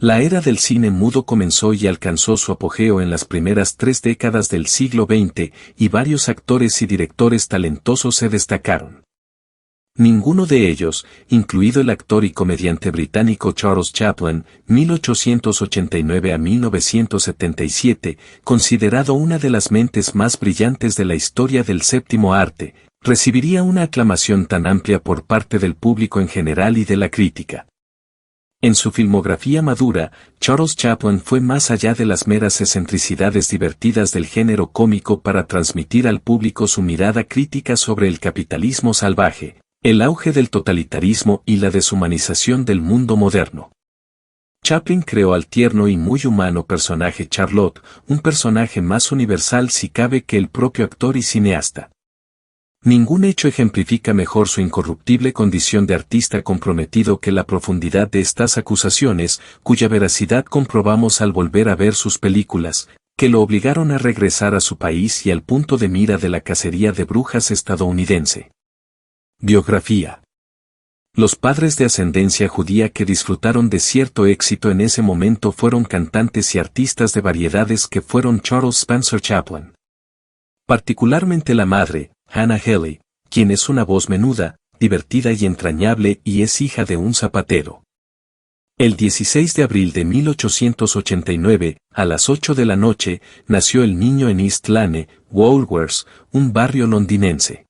La era del cine mudo comenzó y alcanzó su apogeo en las primeras 3 décadas del siglo XX, y varios actores y directores talentosos se destacaron. Ninguno de ellos, incluido el actor y comediante británico Charles Chaplin, 1889 a 1977, considerado una de las mentes más brillantes de la historia del séptimo arte, recibiría una aclamación tan amplia por parte del público en general y de la crítica. En su filmografía madura, Charles Chaplin fue más allá de las meras excentricidades divertidas del género cómico para transmitir al público su mirada crítica sobre el capitalismo salvaje, el auge del totalitarismo y la deshumanización del mundo moderno. Chaplin creó al tierno y muy humano personaje Charlotte, un personaje más universal si cabe que el propio actor y cineasta. Ningún hecho ejemplifica mejor su incorruptible condición de artista comprometido que la profundidad de estas acusaciones, cuya veracidad comprobamos al volver a ver sus películas, que lo obligaron a regresar a su país y al punto de mira de la cacería de brujas estadounidense. Biografía. Los padres de ascendencia judía que disfrutaron de cierto éxito en ese momento fueron cantantes y artistas de variedades que fueron Charles Spencer Chaplin. Particularmente la madre, Hannah Halley, quien es una voz menuda, divertida y entrañable y es hija de un zapatero. El 16 de abril de 1889, a las 8 de la noche, nació el niño en East Lane, Walworth, un barrio londinense.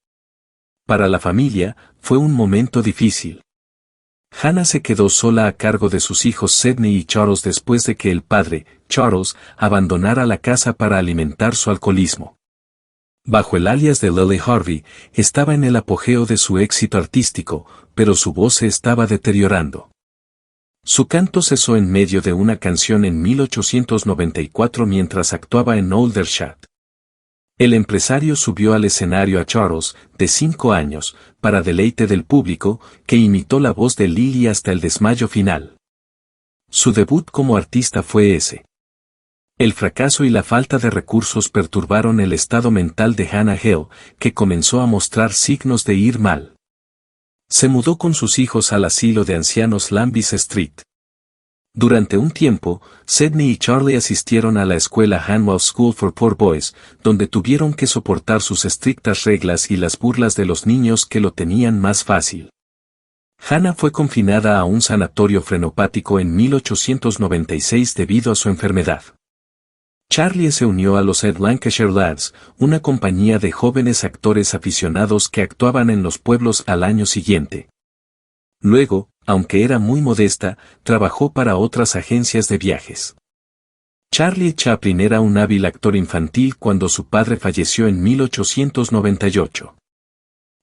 Para la familia, fue un momento difícil. Hannah se quedó sola a cargo de sus hijos Sidney y Charles después de que el padre, Charles, abandonara la casa para alimentar su alcoholismo. Bajo el alias de Lily Harvey, estaba en el apogeo de su éxito artístico, pero su voz se estaba deteriorando. Su canto cesó en medio de una canción en 1894 mientras actuaba en Aldershot. El empresario subió al escenario a Charles, de 5 años, para deleite del público, que imitó la voz de Lily hasta el desmayo final. Su debut como artista fue ese. El fracaso y la falta de recursos perturbaron el estado mental de Hannah Hale, que comenzó a mostrar signos de ir mal. Se mudó con sus hijos al asilo de ancianos Lambis Street. Durante un tiempo, Sidney y Charlie asistieron a la escuela Hanwell School for Poor Boys, donde tuvieron que soportar sus estrictas reglas y las burlas de los niños que lo tenían más fácil. Hannah fue confinada a un sanatorio frenopático en 1896 debido a su enfermedad. Charlie se unió a los Ed Lancashire Lads, una compañía de jóvenes actores aficionados que actuaban en los pueblos al año siguiente. Luego, aunque era muy modesta, trabajó para otras agencias de viajes. Charlie Chaplin era un hábil actor infantil cuando su padre falleció en 1898.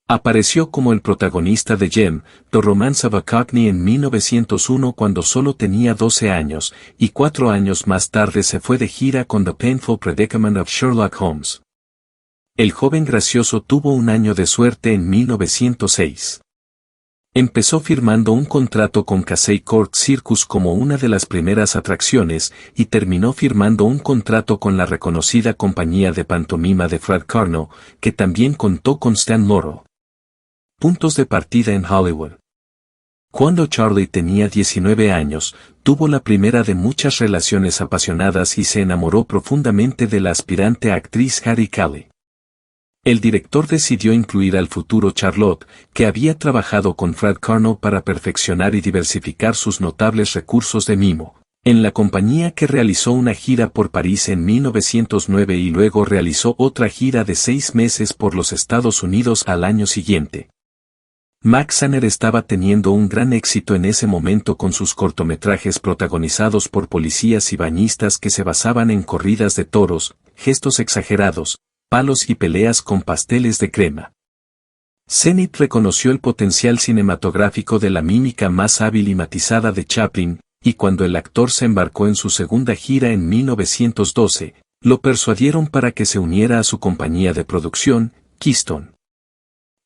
Apareció como el protagonista de Jem, The Romance of a Cockney en 1901 cuando solo tenía 12 años, y 4 años más tarde se fue de gira con The Painful Predicament of Sherlock Holmes. El joven gracioso tuvo un año de suerte en 1906. Empezó firmando un contrato con Casey Court Circus como una de las primeras atracciones y terminó firmando un contrato con la reconocida compañía de pantomima de Fred Carnot, que también contó con Stan Laurel. Puntos de partida en Hollywood. Cuando Charlie tenía 19 años, tuvo la primera de muchas relaciones apasionadas y se enamoró profundamente de la aspirante actriz Hattie Calley. El director decidió incluir al futuro Charlotte, que había trabajado con Fred Carnot para perfeccionar y diversificar sus notables recursos de mimo, en la compañía que realizó una gira por París en 1909 y luego realizó otra gira de 6 meses por los Estados Unidos al año siguiente. Max Sanner estaba teniendo un gran éxito en ese momento con sus cortometrajes protagonizados por policías y bañistas que se basaban en corridas de toros, gestos exagerados, palos y peleas con pasteles de crema. Zenith reconoció el potencial cinematográfico de la mímica más hábil y matizada de Chaplin, y cuando el actor se embarcó en su segunda gira en 1912, lo persuadieron para que se uniera a su compañía de producción, Keystone.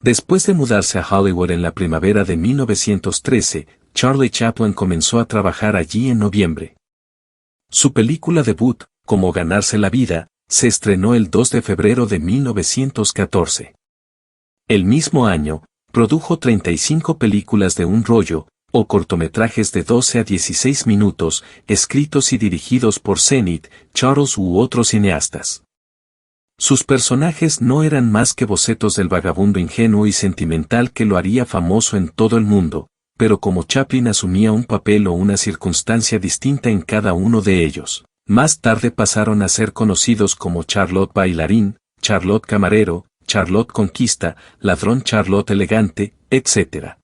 Después de mudarse a Hollywood en la primavera de 1913, Charlie Chaplin comenzó a trabajar allí en noviembre. Su película debut, Cómo ganarse la vida, se estrenó el 2 de febrero de 1914. El mismo año, produjo 35 películas de un rollo, o cortometrajes de 12 a 16 minutos, escritos y dirigidos por Zenith, Charles u otros cineastas. Sus personajes no eran más que bocetos del vagabundo ingenuo y sentimental que lo haría famoso en todo el mundo, pero como Chaplin asumía un papel o una circunstancia distinta en cada uno de ellos, más tarde pasaron a ser conocidos como Charlotte Bailarín, Charlotte Camarero, Charlotte Conquista, Ladrón Charlotte Elegante, etc.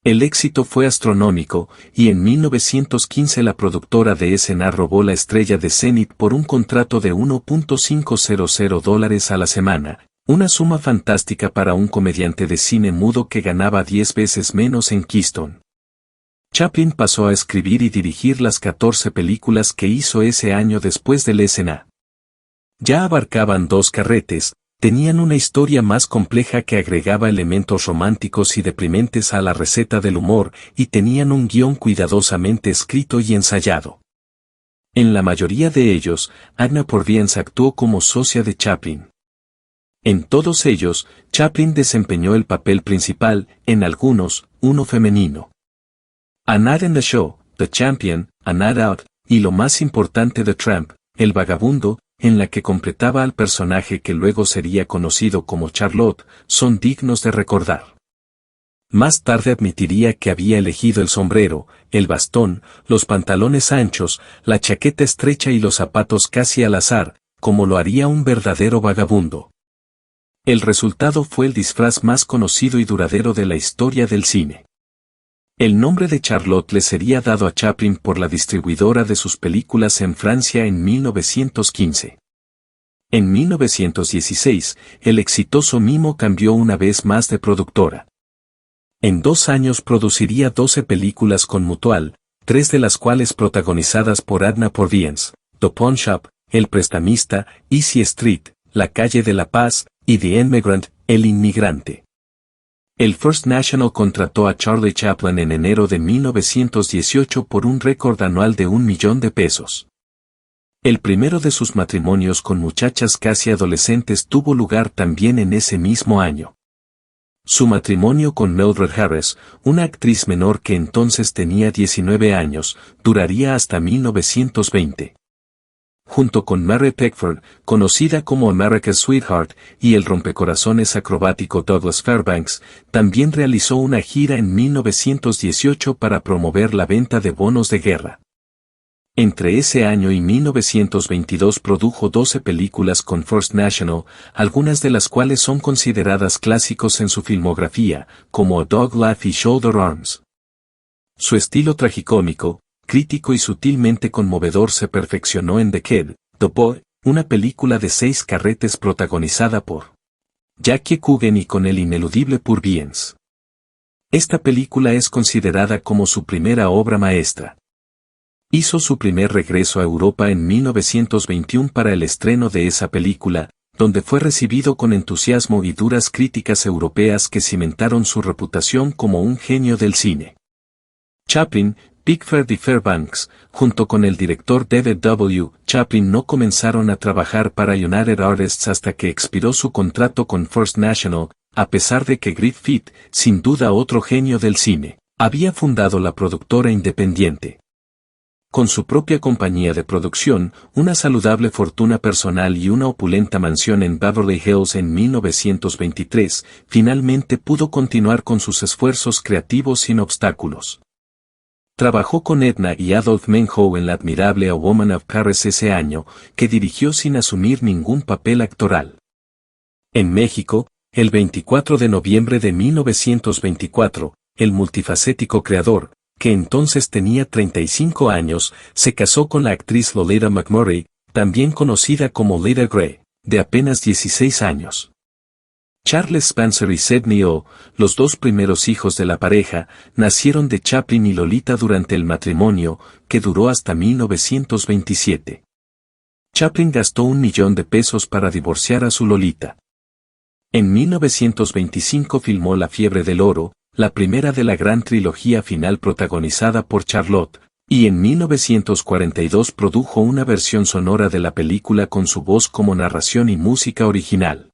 El éxito fue astronómico, y en 1915 la productora de escena robó la estrella de Zenith por un contrato de $1.500 a la semana, una suma fantástica para un comediante de cine mudo que ganaba 10 veces menos en Keystone. Chaplin pasó a escribir y dirigir las 14 películas que hizo ese año después del escena. Ya abarcaban 2 carretes, tenían una historia más compleja que agregaba elementos románticos y deprimentes a la receta del humor, y tenían un guión cuidadosamente escrito y ensayado. En la mayoría de ellos, Edna Purviance actuó como socia de Chaplin. En todos ellos, Chaplin desempeñó el papel principal, en algunos, uno femenino. A Night in the Show, The Champion, A Night Out, y lo más importante The Tramp, El Vagabundo, en la que completaba al personaje que luego sería conocido como Charlotte, son dignos de recordar. Más tarde admitiría que había elegido el sombrero, el bastón, los pantalones anchos, la chaqueta estrecha y los zapatos casi al azar, como lo haría un verdadero vagabundo. El resultado fue el disfraz más conocido y duradero de la historia del cine. El nombre de Charlotte le sería dado a Chaplin por la distribuidora de sus películas en Francia en 1915. En 1916, el exitoso mimo cambió una vez más de productora. En 2 años produciría 12 películas con Mutual, 3 de las cuales protagonizadas por Edna Purviance, The Pawn Shop, El Prestamista, Easy Street, La Calle de la Paz, y The Immigrant, El Inmigrante. El First National contrató a Charlie Chaplin en enero de 1918 por un récord anual de $1 millón. El primero de sus matrimonios con muchachas casi adolescentes tuvo lugar también en ese mismo año. Su matrimonio con Mildred Harris, una actriz menor que entonces tenía 19 años, duraría hasta 1920. Junto con Mary Pickford, conocida como America's Sweetheart, y el rompecorazones acrobático Douglas Fairbanks, también realizó una gira en 1918 para promover la venta de bonos de guerra. Entre ese año y 1922 produjo 12 películas con First National, algunas de las cuales son consideradas clásicos en su filmografía, como A Dog Life y Shoulder Arms. Su estilo tragicómico, crítico y sutilmente conmovedor se perfeccionó en The Kid, The Boy, una película de 6 carretes protagonizada por Jackie Coogan y con el ineludible Purviance. Esta película es considerada como su primera obra maestra. Hizo su primer regreso a Europa en 1921 para el estreno de esa película, donde fue recibido con entusiasmo y duras críticas europeas que cimentaron su reputación como un genio del cine. Chaplin, Pickford y Fairbanks, junto con el director David W. Chaplin no comenzaron a trabajar para United Artists hasta que expiró su contrato con First National, a pesar de que Griffith, sin duda otro genio del cine, había fundado la productora independiente. Con su propia compañía de producción, una saludable fortuna personal y una opulenta mansión en Beverly Hills en 1923, finalmente pudo continuar con sus esfuerzos creativos sin obstáculos. Trabajó con Edna y Adolph Menhow en la admirable A Woman of Paris ese año, que dirigió sin asumir ningún papel actoral. En México, el 24 de noviembre de 1924, el multifacético creador, que entonces tenía 35 años, se casó con la actriz Lolita McMurray, también conocida como Lita Grey, de apenas 16 años. Charles Spencer y Sidney O., los 2 primeros hijos de la pareja, nacieron de Chaplin y Lolita durante el matrimonio, que duró hasta 1927. Chaplin gastó $1 millón para divorciar a su Lolita. En 1925 filmó La Fiebre del Oro, la primera de la gran trilogía final protagonizada por Charlotte, y en 1942 produjo una versión sonora de la película con su voz como narración y música original.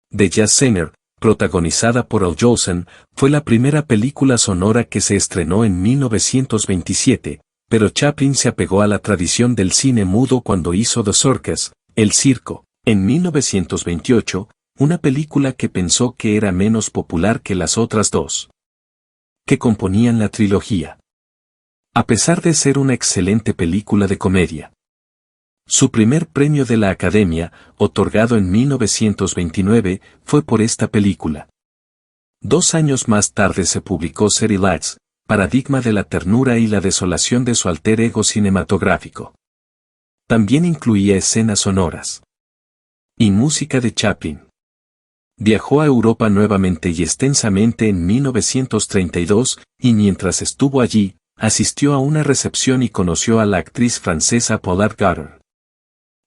The Jazz Singer, protagonizada por Al Jolson, fue la primera película sonora que se estrenó en 1927, pero Chaplin se apegó a la tradición del cine mudo cuando hizo The Circus, El Circo, en 1928, una película que pensó que era menos popular que las otras dos que componían la trilogía. A pesar de ser una excelente película de comedia. Su primer premio de la Academia, otorgado en 1929, fue por esta película. 2 años más tarde se publicó City Lights, paradigma de la ternura y la desolación de su alter ego cinematográfico. También incluía escenas sonoras y música de Chaplin. Viajó a Europa nuevamente y extensamente en 1932, y mientras estuvo allí, asistió a una recepción y conoció a la actriz francesa Paulette Goddard.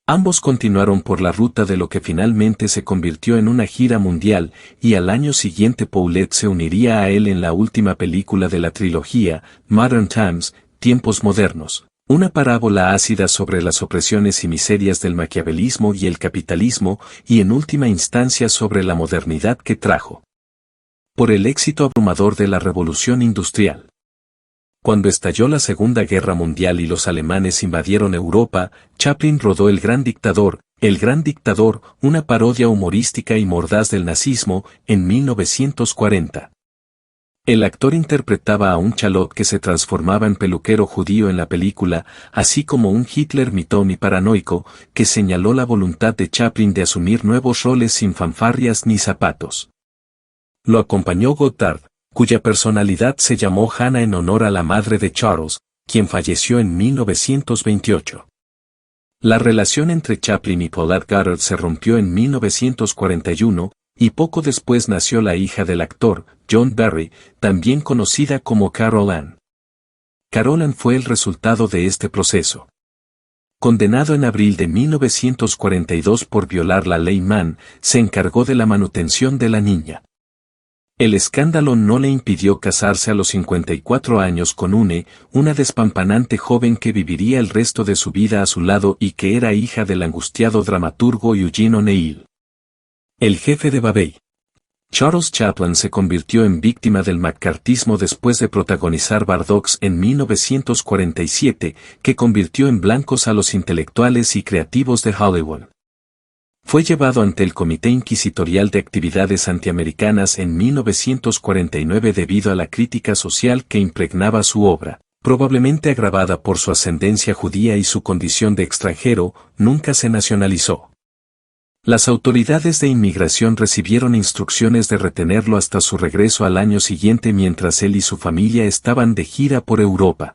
Ambos continuaron por la ruta de lo que finalmente se convirtió en una gira mundial, y al año siguiente Paulette se uniría a él en la última película de la trilogía, Modern Times, Tiempos Modernos, una parábola ácida sobre las opresiones y miserias del maquiavelismo y el capitalismo, y en última instancia sobre la modernidad que trajo. Por el éxito abrumador de la revolución industrial. Cuando estalló la Segunda Guerra Mundial y los alemanes invadieron Europa, Chaplin rodó El Gran Dictador, una parodia humorística y mordaz del nazismo, en 1940. El actor interpretaba a un chalot que se transformaba en peluquero judío en la película, así como un Hitler mitón y paranoico, que señaló la voluntad de Chaplin de asumir nuevos roles sin fanfarrias ni zapatos. Lo acompañó Godard, cuya personalidad se llamó Hannah en honor a la madre de Charles, quien falleció en 1928. La relación entre Chaplin y Paulette Goddard se rompió en 1941, y poco después nació la hija del actor, John Barry, también conocida como Carol Ann. Carol Ann fue el resultado de este proceso. Condenado en abril de 1942 por violar la ley Mann, se encargó de la manutención de la niña. El escándalo no le impidió casarse a los 54 años con una despampanante joven que viviría el resto de su vida a su lado y que era hija del angustiado dramaturgo Eugene O'Neill. El jefe de Babel. Charles Chaplin se convirtió en víctima del maccarthismo después de protagonizar Bardox en 1947, que convirtió en blancos a los intelectuales y creativos de Hollywood. Fue llevado ante el Comité Inquisitorial de Actividades Antiamericanas en 1949 debido a la crítica social que impregnaba su obra, probablemente agravada por su ascendencia judía y su condición de extranjero. Nunca se nacionalizó. Las autoridades de inmigración recibieron instrucciones de retenerlo hasta su regreso al año siguiente mientras él y su familia estaban de gira por Europa.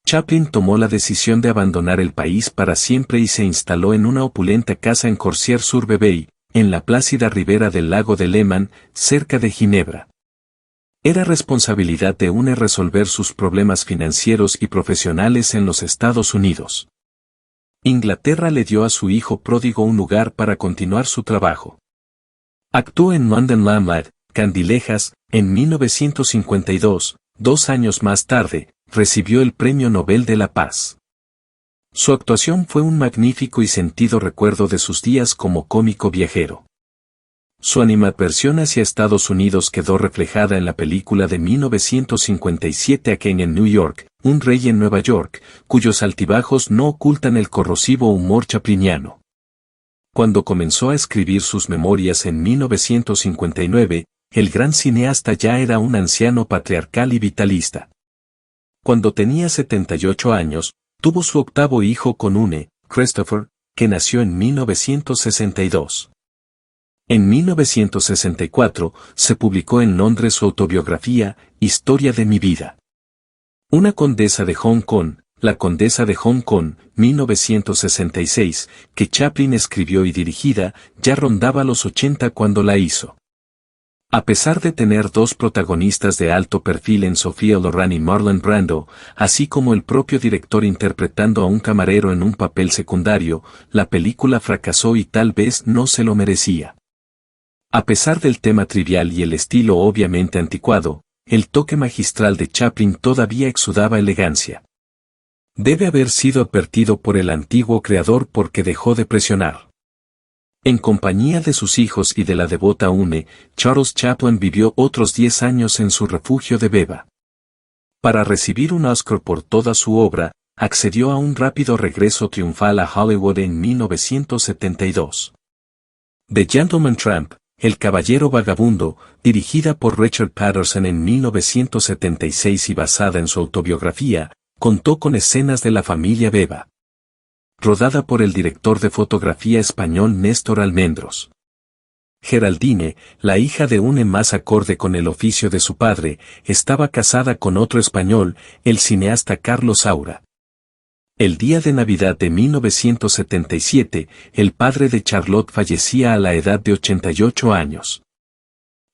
Chaplin tomó la decisión de abandonar el país para siempre y se instaló en una opulenta casa en Corsier-sur-Vevey, en la plácida ribera del lago de Léman, cerca de Ginebra. Era responsabilidad de UNE resolver sus problemas financieros y profesionales en los Estados Unidos. Inglaterra le dio a su hijo pródigo un lugar para continuar su trabajo. Actuó en London Lamplight, Candilejas, en 1952, 2 años más tarde, recibió el Premio Nobel de la Paz. Su actuación fue un magnífico y sentido recuerdo de sus días como cómico viajero. Su animadversión hacia Estados Unidos quedó reflejada en la película de 1957 A King en New York, Un rey en Nueva York, cuyos altibajos no ocultan el corrosivo humor chapliniano. Cuando comenzó a escribir sus memorias en 1959, el gran cineasta ya era un anciano patriarcal y vitalista. Cuando tenía 78 años, tuvo su 8º hijo con Christopher, que nació en 1962. En 1964, se publicó en Londres su autobiografía, Historia de mi vida. Una condesa de Hong Kong, La condesa de Hong Kong, 1966, que Chaplin escribió y dirigida, ya rondaba los 80 cuando la hizo. A pesar de tener 2 protagonistas de alto perfil en Sophia Loren y Marlon Brando, así como el propio director interpretando a un camarero en un papel secundario, la película fracasó y tal vez no se lo merecía. A pesar del tema trivial y el estilo obviamente anticuado, el toque magistral de Chaplin todavía exudaba elegancia. Debe haber sido advertido por el antiguo creador porque dejó de presionar. En compañía de sus hijos y de la devota Une, Charles Chaplin vivió otros 10 años en su refugio de Beba. Para recibir un Oscar por toda su obra, accedió a un rápido regreso triunfal a Hollywood en 1972. The Gentleman Tramp, El Caballero Vagabundo, dirigida por Richard Patterson en 1976 y basada en su autobiografía, contó con escenas de la familia Beba. Rodada por el director de fotografía español Néstor Almendros. Geraldine, la hija de Une más acorde con el oficio de su padre, estaba casada con otro español, el cineasta Carlos Saura. El día de Navidad de 1977, el padre de Charlotte fallecía a la edad de 88 años.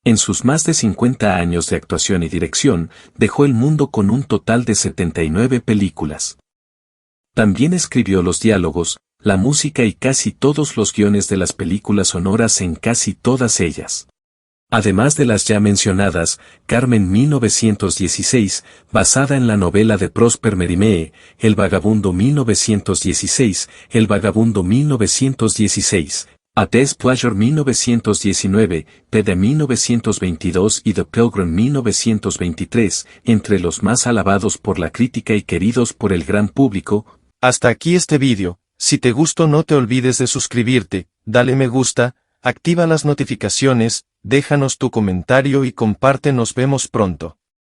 En sus más de 50 años de actuación y dirección, dejó el mundo con un total de 79 películas. También escribió los diálogos, la música y casi todos los guiones de las películas sonoras en casi todas ellas. Además de las ya mencionadas, Carmen 1916, basada en la novela de Prosper Mérimée, El Vagabundo 1916, El Vagabundo 1916, A Day's Pleasure 1919, P de 1922 y The Pilgrim 1923, entre los más alabados por la crítica y queridos por el gran público. Hasta aquí este vídeo. Si te gustó no te olvides de suscribirte, dale me gusta, activa las notificaciones, déjanos tu comentario y comparte. Nos vemos pronto.